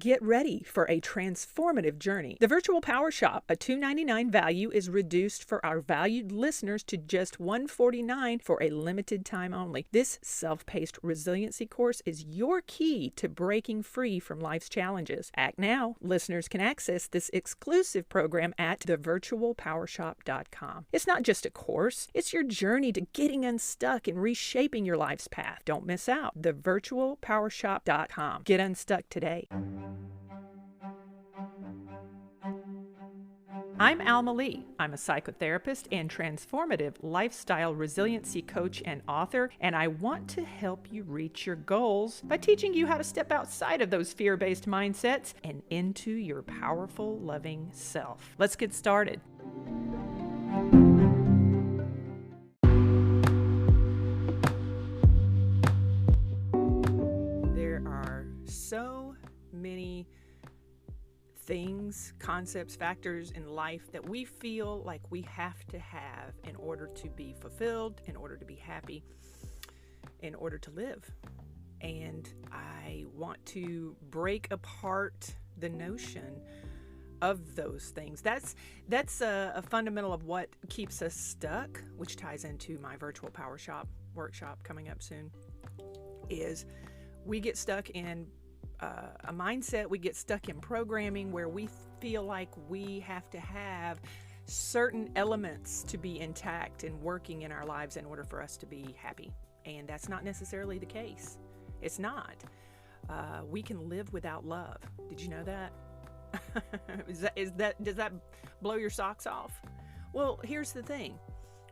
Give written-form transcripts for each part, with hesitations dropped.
Get ready for a transformative journey. The Virtual Power Shop, a $2.99 value, is reduced for our valued listeners to just $149 for a limited time only. This self-paced resiliency course is your key to breaking free from life's challenges. Act now. Listeners can access this exclusive program at thevirtualpowershop.com. It's not just a course, it's your journey to getting unstuck and reshaping your life's path. Don't miss out. Thevirtualpowershop.com. Get unstuck today. I'm Alma Lee. I'm a psychotherapist and transformative lifestyle resiliency coach and author, and I want to help you reach your goals by teaching you how to step outside of those fear-based mindsets and into your powerful, loving self. Let's get started. There are so many things, concepts, factors in life that we feel like we have to have in order to be fulfilled, in order to be happy, in order to live. And I want to break apart the notion of those things. That's a fundamental of what keeps us stuck, which ties into my Virtual Power Shop workshop coming up soon, is we get stuck in a mindset, we get stuck in programming where we feel like we have to have certain elements to be intact and working in our lives in order for us to be happy. And that's not necessarily the case. It's not. We can live without love. Did you know that? Does that blow your socks off? Well, here's the thing.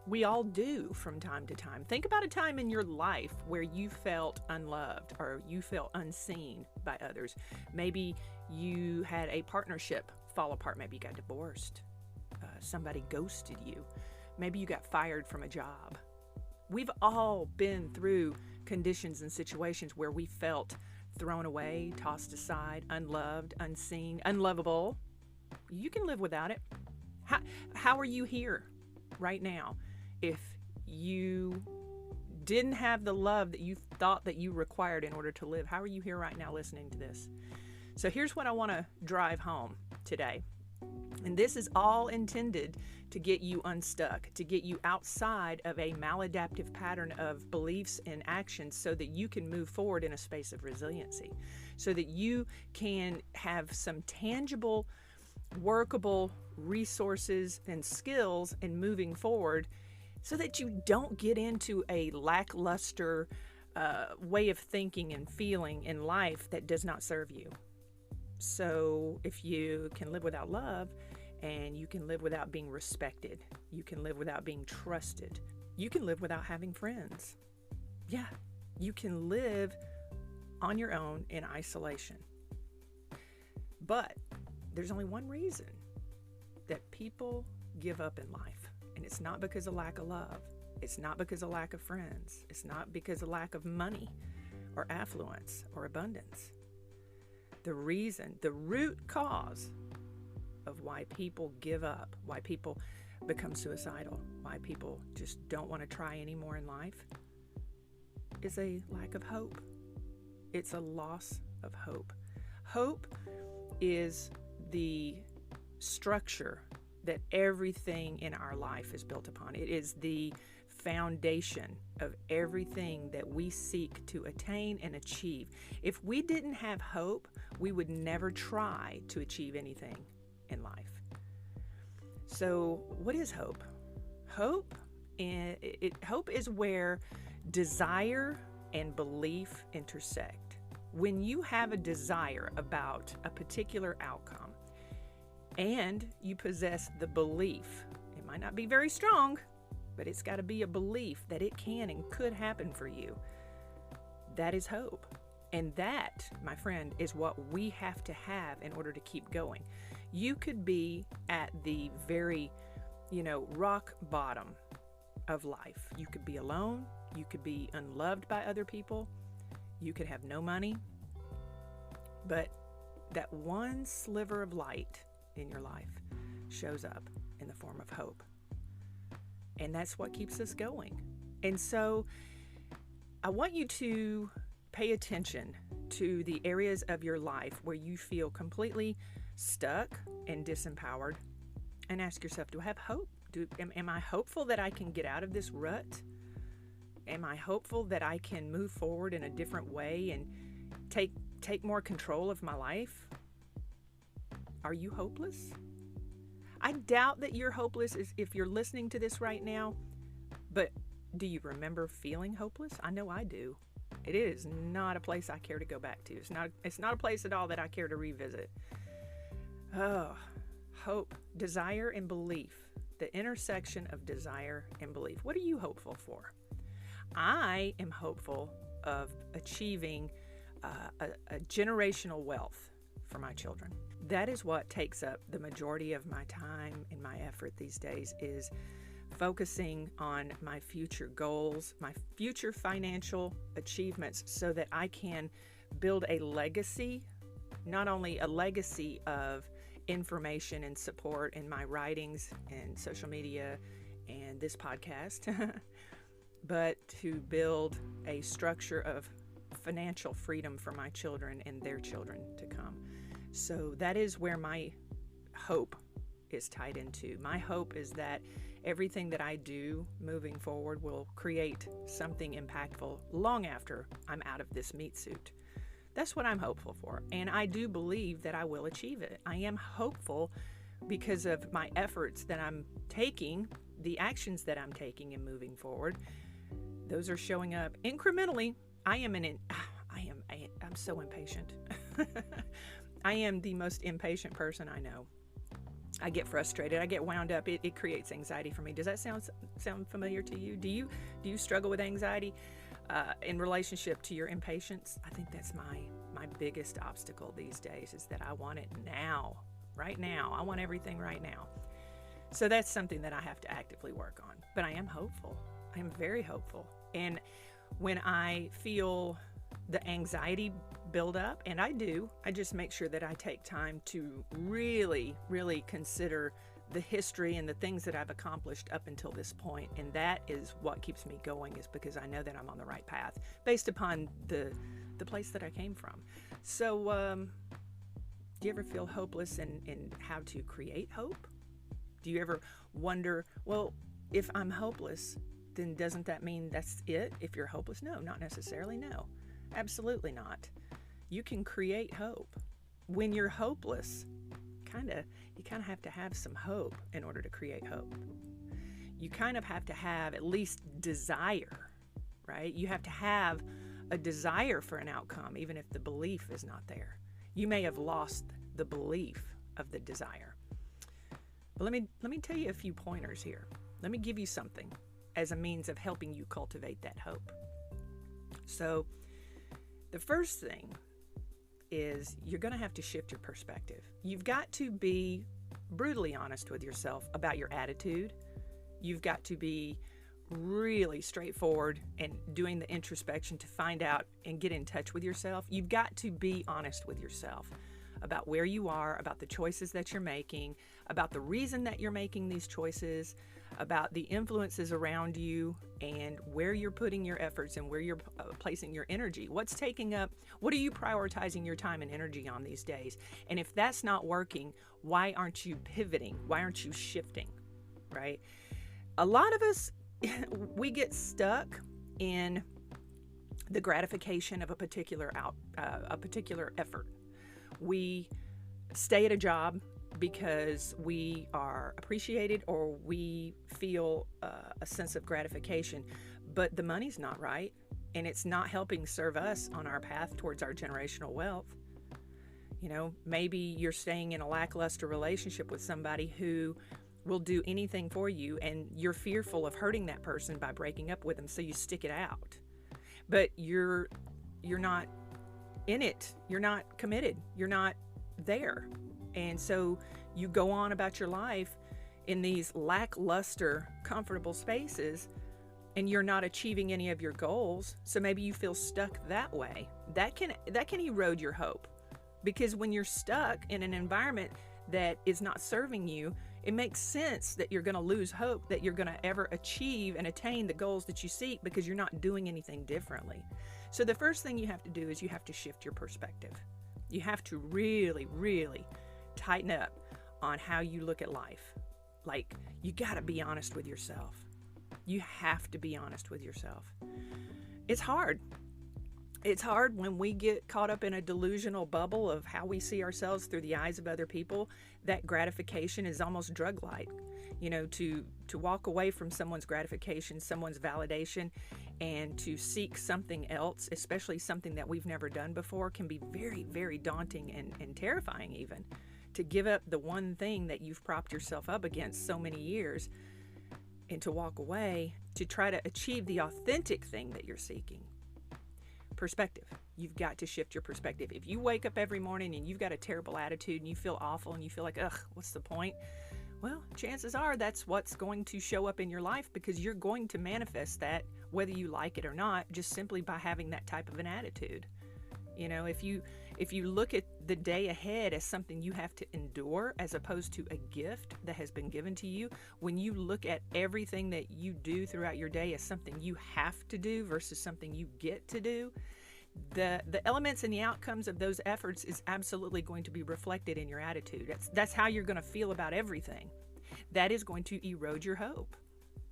We all do from time to time. Think about a time in your life where you felt unloved or you felt unseen by others. Maybe you had a partnership fall apart. Maybe you got divorced. Somebody ghosted you. Maybe you got fired from a job. We've all been through conditions and situations where we felt thrown away, tossed aside, unloved, unseen, unlovable. You can live without it. How are you here right now? If you didn't have the love that you thought that you required in order to live, how are you here right now listening to this? So here's what I want to drive home today. And this is all intended to get you unstuck, to get you outside of a maladaptive pattern of beliefs and actions so that you can move forward in a space of resiliency, so that you can have some tangible, workable resources and skills in moving forward, so that you don't get into a lackluster way of thinking and feeling in life that does not serve you. So if you can live without love, and you can live without being respected, you can live without being trusted, you can live without having friends. Yeah, you can live on your own in isolation. But there's only one reason that people give up in life. And it's not because of lack of love. It's not because of lack of friends. It's not because of lack of money or affluence or abundance. The reason, the root cause of why people give up, why people become suicidal, why people just don't want to try anymore in life, is a lack of hope. It's a loss of hope. Hope is the structure that everything in our life is built upon. It is the foundation of everything that we seek to attain and achieve. If we didn't have hope, we would never try to achieve anything in life. So what is hope? Hope is where desire and belief intersect. When you have a desire about a particular outcome and you possess the belief, it might not be very strong, but it's got to be a belief that it can and could happen for you. That is hope. And that, my friend, is what we have to have in order to keep going. You could be at the very, rock bottom of life. You could be alone. You could be unloved by other people. You could have no money. But that one sliver of light in your life shows up in the form of hope. And that's what keeps us going. And so I want you to pay attention to the areas of your life where you feel completely stuck and disempowered, and ask yourself, do I have hope? Am I hopeful that I can get out of this rut? Am I hopeful that I can move forward in a different way and take more control of my life? Are you hopeless? I doubt that you're hopeless if you're listening to this right now, but do you remember feeling hopeless? I know I do. It is not a place I care to go back to. It's not a place at all that I care to revisit. Oh, hope, desire, and belief. The intersection of desire and belief. What are you hopeful for? I am hopeful of achieving a generational wealth for my children. That is what takes up the majority of my time and my effort these days, is focusing on my future goals, my future financial achievements, so that I can build a legacy, not only a legacy of information and support in my writings and social media and this podcast, but to build a structure of financial freedom for my children and their children to come. So that is where my hope is tied into. My hope is that everything that I do moving forward will create something impactful long after I'm out of this meat suit. That's what I'm hopeful for, and I do believe that I will achieve it. I am hopeful because of my efforts that I'm taking, the actions that I'm taking and moving forward. Those are showing up incrementally. I'm so impatient. I am the most impatient person I know. I get frustrated. I get wound up. It creates anxiety for me. Does that sound familiar to you? Do you struggle with anxiety in relationship to your impatience? I think that's my biggest obstacle these days, is that I want it now, right now. I want everything right now. So that's something that I have to actively work on. But I am hopeful. I am very hopeful. And when I feel the anxiety build up, and I just make sure that I take time to really, really consider the history and the things that I've accomplished up until this point. And that is what keeps me going, is because I know that I'm on the right path based upon the place that I came from. So do you ever feel hopeless in how to create hope? Do you ever wonder, well, if I'm hopeless, then doesn't that mean that's it? If you're hopeless? No, not necessarily. No, absolutely not. You can create hope. When you're hopeless, you kind of have to have some hope in order to create hope. You kind of have to have at least desire, right? You have to have a desire for an outcome, even if the belief is not there. You may have lost the belief of the desire. But let me tell you a few pointers here. Let me give you something as a means of helping you cultivate that hope. So the first thing is you're going to have to shift your perspective. You've got to be brutally honest with yourself about your attitude. You've got to be really straightforward and doing the introspection to find out and get in touch with yourself. You've got to be honest with yourself about where you are, about the choices that you're making, about the reason that you're making these choices, about the influences around you, and where you're putting your efforts and where you're placing your energy. What are you prioritizing your time and energy on these days? And if that's not working, why aren't you pivoting? Why aren't you shifting, right? A lot of us, we get stuck in the gratification of a particular effort. We stay at a job because we are appreciated or we feel a sense of gratification, but the money's not right and it's not helping serve us on our path towards our generational wealth. You know, maybe you're staying in a lackluster relationship with somebody who will do anything for you and you're fearful of hurting that person by breaking up with them, so you stick it out. But you're not in it. You're not committed. You're not there. And so you go on about your life in these lackluster, comfortable spaces, and you're not achieving any of your goals. So maybe you feel stuck that way. That can erode your hope, because when you're stuck in an environment that is not serving you, It makes sense that you're going to lose hope that you're going to ever achieve and attain the goals that you seek because you're not doing anything differently. So the first thing you have to do is you have to shift your perspective. You have to really, really tighten up on how you look at life. Like, you got to be honest with yourself. You have to be honest with yourself. It's hard. It's hard when we get caught up in a delusional bubble of how we see ourselves through the eyes of other people. That gratification is almost drug-like. You know, to walk away from someone's gratification, someone's validation, and to seek something else, especially something that we've never done before, can be very, very daunting and terrifying even. To give up the one thing that you've propped yourself up against so many years and to walk away to try to achieve the authentic thing that you're seeking. Perspective. You've got to shift your perspective. If you wake up every morning and you've got a terrible attitude and you feel awful and you feel like, ugh, what's the point? Well, chances are that's what's going to show up in your life, because you're going to manifest that whether you like it or not, just simply by having that type of an attitude. You know, if you look at the day ahead as something you have to endure as opposed to a gift that has been given to you, when you look at everything that you do throughout your day as something you have to do versus something you get to do, the elements and the outcomes of those efforts is absolutely going to be reflected in your attitude. That's how you're going to feel about everything. That is going to erode your hope.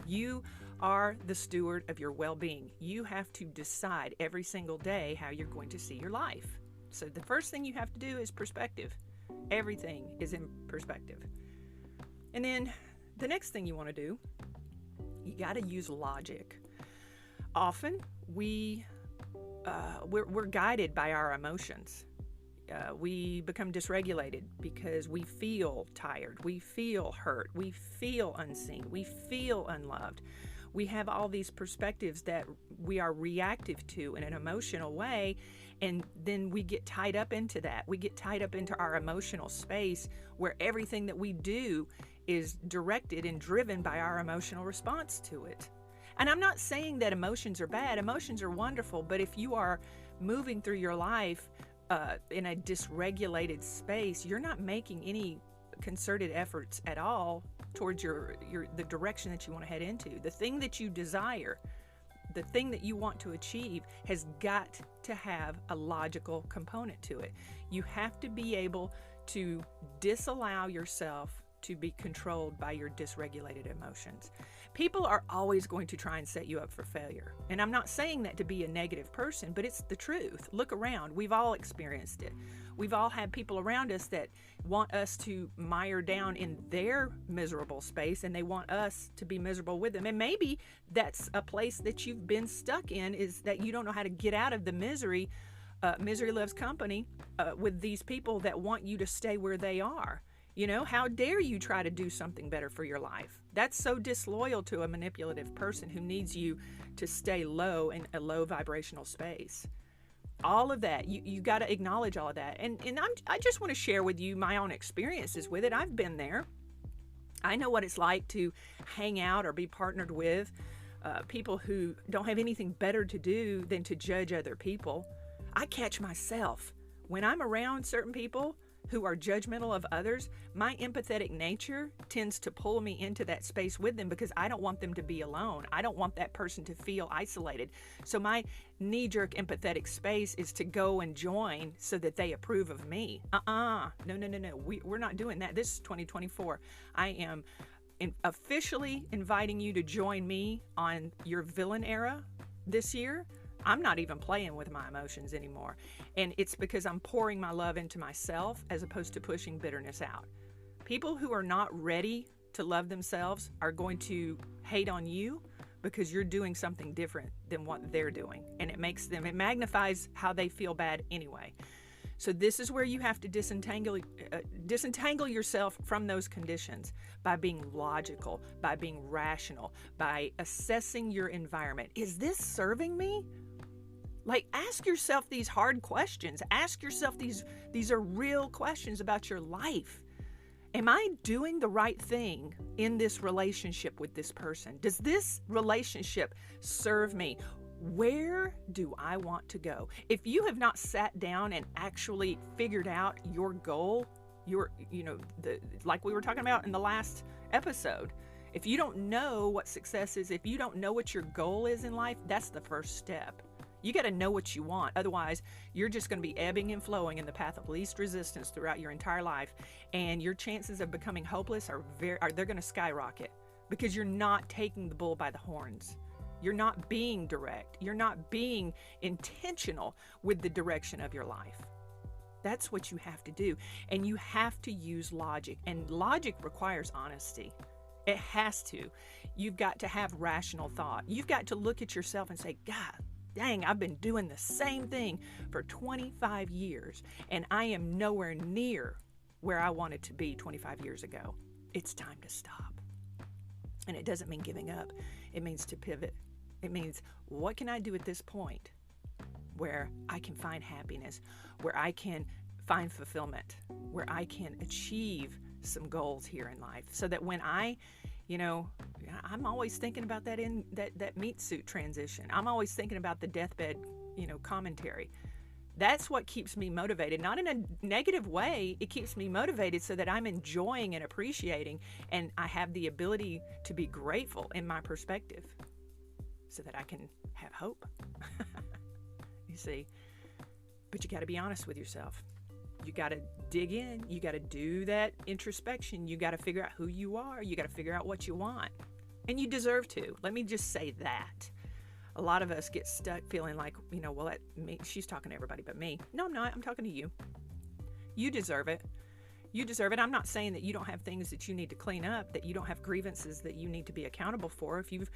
You are the steward of your well-being. You have to decide every single day how you're going to see your life. So the first thing you have to do is perspective. Everything is in perspective. And then the next thing you want to do, you got to use logic. Often we're guided by our emotions. We become dysregulated because we feel tired, we feel hurt, we feel unseen, we feel unloved. We have all these perspectives that we are reactive to in an emotional way, and then we get tied up into that. We get tied up into our emotional space where everything that we do is directed and driven by our emotional response to it. And I'm not saying that emotions are bad. Emotions are wonderful, but if you are moving through your life in a dysregulated space, you're not making any concerted efforts at all towards the direction that you want to head into. The thing that you desire, the thing that you want to achieve, has got to have a logical component to it. You have to be able to disallow yourself to be controlled by your dysregulated emotions. People are always going to try and set you up for failure. And I'm not saying that to be a negative person, but it's the truth. Look around. We've all experienced it. We've all had people around us that want us to mire down in their miserable space, and they want us to be miserable with them. And maybe that's a place that you've been stuck in, is that you don't know how to get out of the misery. Misery loves company with these people that want you to stay where they are. You know, how dare you try to do something better for your life? That's so disloyal to a manipulative person who needs you to stay low in a low vibrational space. All of that, you got to acknowledge all of that. And I just want to share with you my own experiences with it. I've been there. I know what it's like to hang out or be partnered with people who don't have anything better to do than to judge other people. I catch myself when I'm around certain people who are judgmental of others. My empathetic nature tends to pull me into that space with them because I don't want them to be alone. I don't want that person to feel isolated. So my knee-jerk empathetic space is to go and join so that they approve of me. No. We're not doing that. This is 2024. I am officially inviting you to join me on your villain era this year. I'm not even playing with my emotions anymore. And it's because I'm pouring my love into myself as opposed to pushing bitterness out. People who are not ready to love themselves are going to hate on you because you're doing something different than what they're doing. And it magnifies how they feel bad anyway. So this is where you have to disentangle yourself from those conditions by being logical, by being rational, by assessing your environment. Is this serving me? Like, ask yourself these hard questions. Ask yourself these are real questions about your life. Am I doing the right thing in this relationship with this person? Does this relationship serve me? Where do I want to go? If you have not sat down and actually figured out your goal Like we were talking about in the last episode, if you don't know what success is, if you don't know what your goal is in life, that's the first step. You got to know what you want. Otherwise, you're just going to be ebbing and flowing in the path of least resistance throughout your entire life, and your chances of becoming hopeless they're going to skyrocket because you're not taking the bull by the horns. You're not being direct. You're not being intentional with the direction of your life. That's what you have to do. And you have to use logic. And logic requires honesty. It has to. You've got to have rational thought. You've got to look at yourself and say, God, dang, I've been doing the same thing for 25 years, and I am nowhere near where I wanted to be 25 years ago. It's time to stop. And it doesn't mean giving up. It means to pivot. It means, what can I do at this point where I can find happiness, where I can find fulfillment, where I can achieve some goals here in life, so that when I'm always thinking about that in that meat suit transition. I'm always thinking about the deathbed, commentary. That's what keeps me motivated, not in a negative way. It keeps me motivated so that I'm enjoying and appreciating, and I have the ability to be grateful in my perspective so that I can have hope. You see, but you got to be honest with yourself. You got to dig in. You got to do that introspection. You got to figure out who you are. You got to figure out what you want. And you deserve to. Let me just say that. A lot of us get stuck feeling like, she's talking to everybody but me. No, I'm not. I'm talking to you. You deserve it. You deserve it. I'm not saying that you don't have things that you need to clean up, that you don't have grievances that you need to be accountable for. If you've,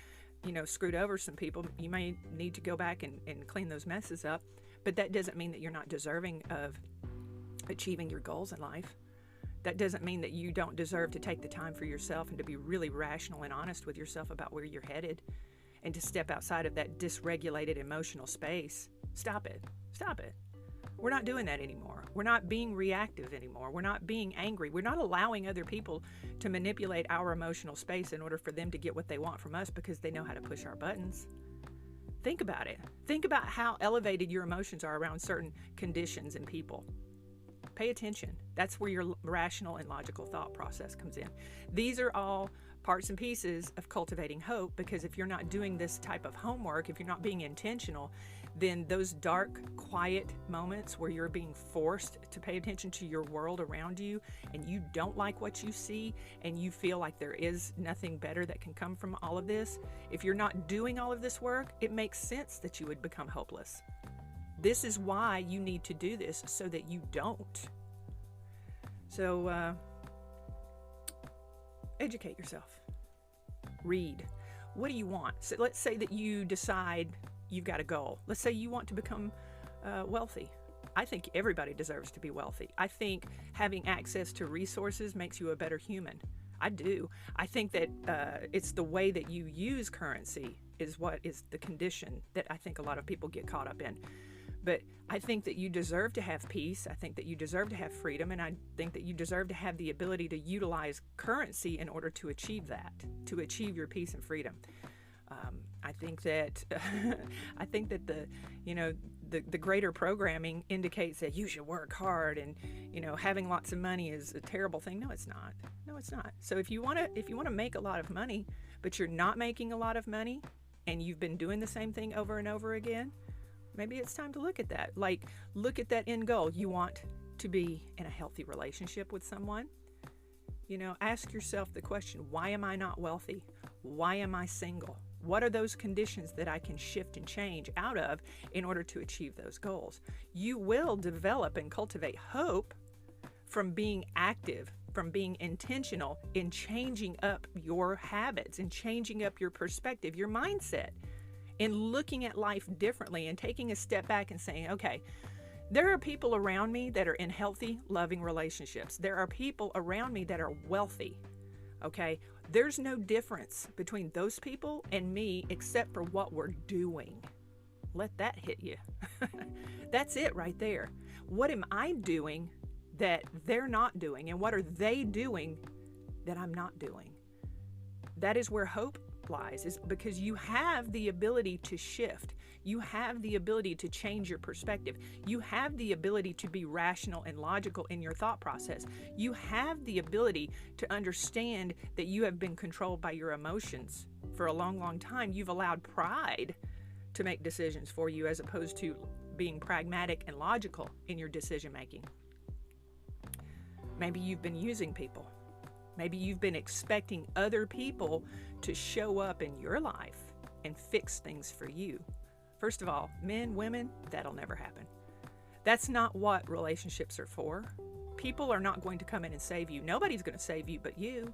screwed over some people, you may need to go back and clean those messes up. But that doesn't mean that you're not deserving of achieving your goals in life. That doesn't mean that you don't deserve to take the time for yourself and to be really rational and honest with yourself about where you're headed, and to step outside of that dysregulated emotional space. Stop it. Stop it. We're not doing that anymore. We're not being reactive anymore. We're not being angry. We're not allowing other people to manipulate our emotional space in order for them to get what they want from us because they know how to push our buttons. Think about it. Think about how elevated your emotions are around certain conditions and people. Pay attention. That's where your rational and logical thought process comes in. These are all parts and pieces of cultivating hope, because if you're not doing this type of homework, if you're not being intentional, then those dark, quiet moments where you're being forced to pay attention to your world around you and you don't like what you see and you feel like there is nothing better that can come from all of this, if you're not doing all of this work, it makes sense that you would become hopeless. This is why you need to do this, so that you don't. So, educate yourself. Read. What do you want? So let's say that you decide you've got a goal. Let's say you want to become wealthy. I think everybody deserves to be wealthy. I think having access to resources makes you a better human. I do. I think that it's the way that you use currency is what is the condition that I think a lot of people get caught up in. But I think that you deserve to have peace. I think that you deserve to have freedom. And I think that you deserve to have the ability to utilize currency in order to achieve that, to achieve your peace and freedom. I think that the greater programming indicates that you should work hard and, having lots of money is a terrible thing. No, it's not. No, it's not. So if you want to make a lot of money, but you're not making a lot of money and you've been doing the same thing over and over again, maybe it's time to look at that. Like, look at that end goal. You want to be in a healthy relationship with someone. Ask yourself the question, why am I not wealthy? Why am I single? What are those conditions that I can shift and change out of in order to achieve those goals? You will develop and cultivate hope from being active, from being intentional in changing up your habits and changing up your perspective, your mindset, in looking at life differently and taking a step back and saying, okay, there are people around me that are in healthy, loving relationships. There are people around me that are wealthy, okay? There's no difference between those people and me except for what we're doing. Let that hit you. That's it right there. What am I doing that they're not doing? And what are they doing that I'm not doing? That is where hope lies, is because you have the ability to shift. You have the ability to change your perspective. You have the ability to be rational and logical in your thought process. You have the ability to understand that you have been controlled by your emotions for a long, long time. You've allowed pride to make decisions for you as opposed to being pragmatic and logical in your decision making. Maybe you've been using people. Maybe you've been expecting other people to show up in your life and fix things for you. First of all, men, women, that'll never happen. That's not what relationships are for. People are not going to come in and save you. Nobody's going to save you but you.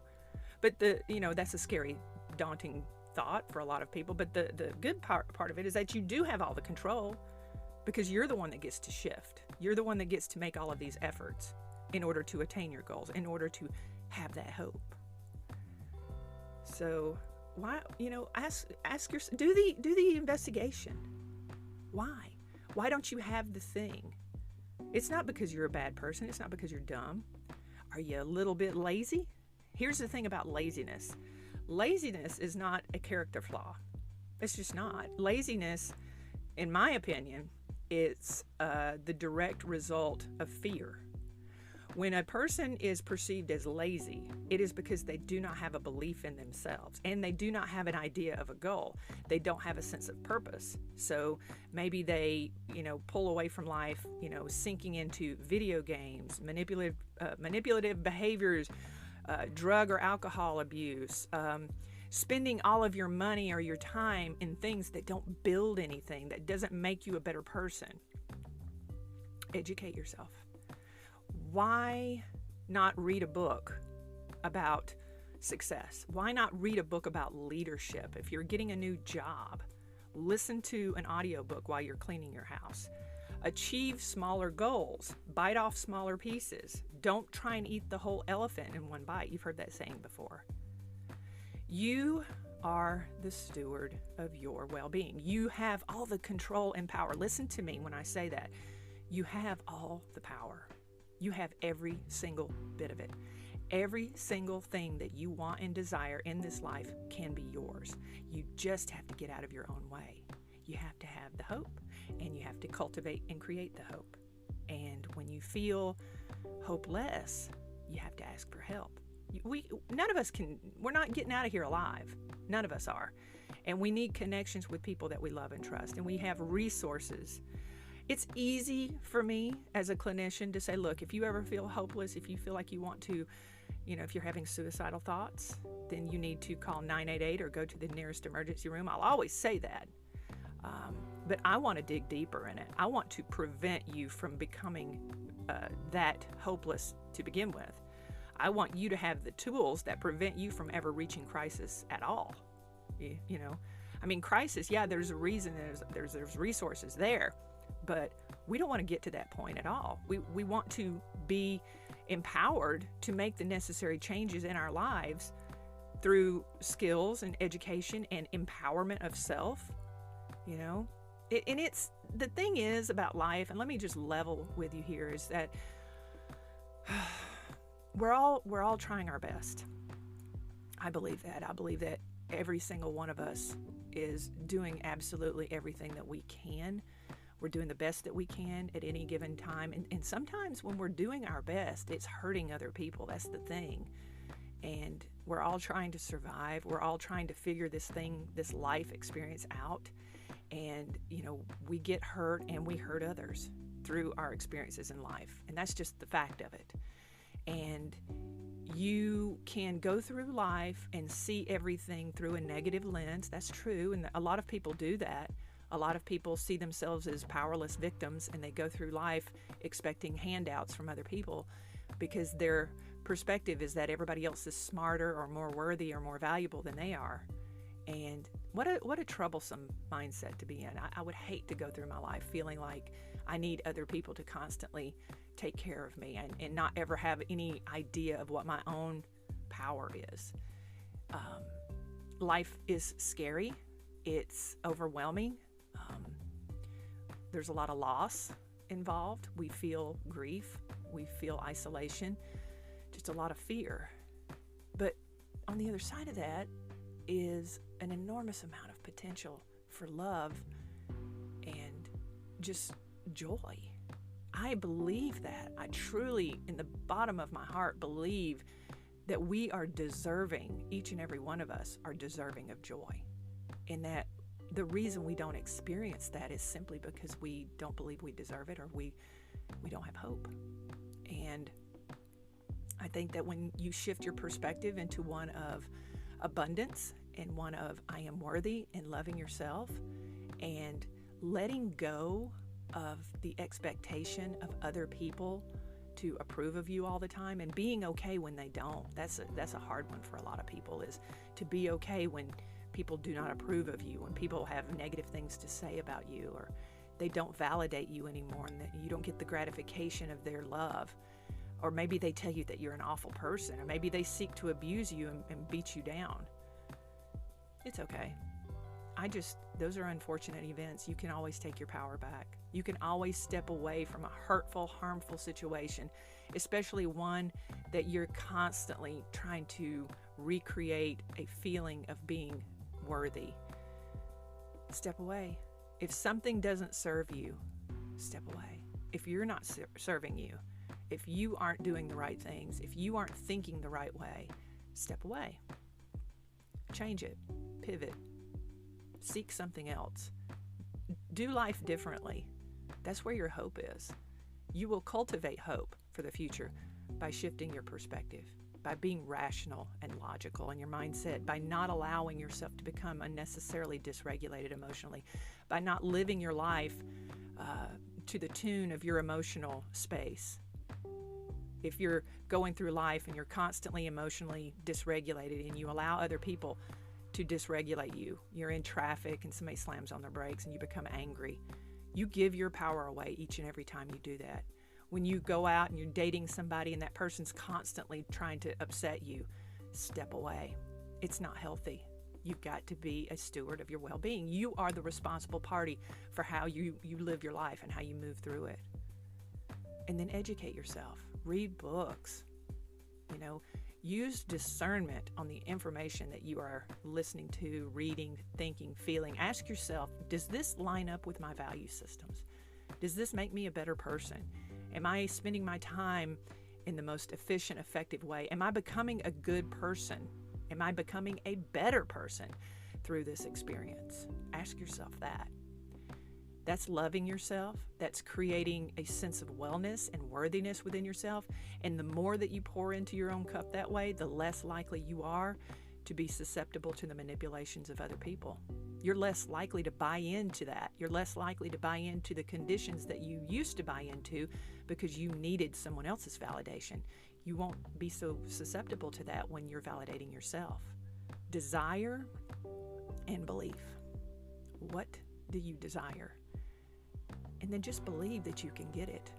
But that's a scary, daunting thought for a lot of people. But the good part of it is that you do have all the control, because you're the one that gets to shift. You're the one that gets to make all of these efforts in order to attain your goals, in order to have that hope. So why, ask yourself, do the investigation. Why don't you have the thing? It's not because you're a bad person. It's not because you're dumb. Are you a little bit lazy? Here's the thing about laziness. Laziness is not a character flaw. It's just not. Laziness, in my opinion, it's the direct result of fear. When a person is perceived as lazy, it is because they do not have a belief in themselves and they do not have an idea of a goal. They don't have a sense of purpose. So maybe they, pull away from life, sinking into video games, manipulative behaviors, drug or alcohol abuse, spending all of your money or your time in things that don't build anything, that doesn't make you a better person. Educate yourself. Why not read a book about success? Why not read a book about leadership? If you're getting a new job, listen to an audiobook while you're cleaning your house. Achieve smaller goals. Bite off smaller pieces. Don't try and eat the whole elephant in one bite. You've heard that saying before. You are the steward of your well-being. You have all the control and power. Listen to me when I say that. You have all the power. You have every single bit of it. Every single thing that you want and desire in this life can be yours. You just have to get out of your own way. You have to have the hope, and you have to cultivate and create the hope. And when you feel hopeless, you have to ask for help. None of us we're not getting out of here alive. None of us are. And we need connections with people that we love and trust. And we have resources. It's easy for me as a clinician to say, look, if you ever feel hopeless, if you feel like you want to, if you're having suicidal thoughts, then you need to call 988 or go to the nearest emergency room. I'll always say that. But I want to dig deeper in it. I want to prevent you from becoming that hopeless to begin with. I want you to have the tools that prevent you from ever reaching crisis at all. Crisis, yeah, there's a reason, there's resources there, but we don't want to get to that point at all. We want to be empowered to make the necessary changes in our lives through skills and education and empowerment of self, And it's, the thing is about life, and let me just level with you here, is that we're all trying our best. I believe that. I believe that every single one of us is doing absolutely everything that we can. We're doing the best that we can at any given time. And sometimes when we're doing our best, it's hurting other people. That's the thing. And we're all trying to survive. We're all trying to figure this life experience out. And, we get hurt and we hurt others through our experiences in life. And that's just the fact of it. And you can go through life and see everything through a negative lens. That's true. And a lot of people do that. A lot of people see themselves as powerless victims, and they go through life expecting handouts from other people because their perspective is that everybody else is smarter or more worthy or more valuable than they are. And what a troublesome mindset to be in. I would hate to go through my life feeling like I need other people to constantly take care of me and not ever have any idea of what my own power is. Life is scary. It's overwhelming. There's a lot of loss involved. We feel grief. We feel isolation. Just a lot of fear. But on the other side of that is an enormous amount of potential for love just joy. I believe that. I truly, in the bottom of my heart, believe that we are deserving, each and every one of us are deserving of joy. And that the reason we don't experience that is simply because we don't believe we deserve it, or we don't have hope. And I think that when you shift your perspective into one of abundance and one of I am worthy and loving yourself and letting go of the expectation of other people to approve of you all the time and being okay when they don't. That's a hard one for a lot of people, is to be okay when people do not approve of you, when people have negative things to say about you, or they don't validate you anymore, and that you don't get the gratification of their love. Or maybe they tell you that you're an awful person, or maybe they seek to abuse you and beat you down. It's okay. Those are unfortunate events. You can always take your power back. You can always step away from a hurtful, harmful situation, especially one that you're constantly trying to recreate a feeling of being worthy. Step away. If something doesn't serve you, step away. If you're not serving you, if you aren't doing the right things, if you aren't thinking the right way, step away. Change it. Pivot. Seek something else. Do life differently. That's where your hope is. You will cultivate hope for the future by shifting your perspective, by being rational and logical in your mindset, by not allowing yourself to become unnecessarily dysregulated emotionally, by not living your life to the tune of your emotional space. If you're going through life and you're constantly emotionally dysregulated and you allow other people to dysregulate you, you're in traffic and somebody slams on their brakes and you become angry, you give your power away each and every time you do that. When you go out and you're dating somebody and that person's constantly trying to upset you, step away. It's not healthy. You've got to be a steward of your well-being. You are the responsible party for how you live your life and how you move through it. And then educate yourself. Read books. Use discernment on the information that you are listening to, reading, thinking, feeling. Ask yourself, does this line up with my value systems? Does this make me a better person? Am I spending my time in the most efficient, effective way? Am I becoming a good person? Am I becoming a better person through this experience? Ask yourself that. That's loving yourself. That's creating a sense of wellness and worthiness within yourself. And the more that you pour into your own cup that way, the less likely you are to be susceptible to the manipulations of other people. You're less likely to buy into that. You're less likely to buy into the conditions that you used to buy into because you needed someone else's validation. You won't be so susceptible to that when you're validating yourself. Desire and belief. What do you desire? And then just believe that you can get it.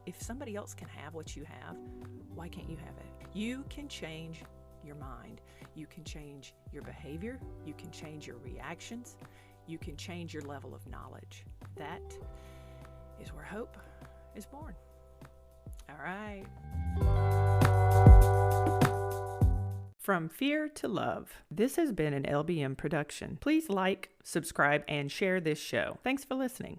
If somebody else can have what you have, why can't you have it? You can change your mind. You can change your behavior. You can change your reactions. You can change your level of knowledge. That is where hope is born. All right. From fear to love. This has been an LBM production. Please like, subscribe, and share this show. Thanks for listening.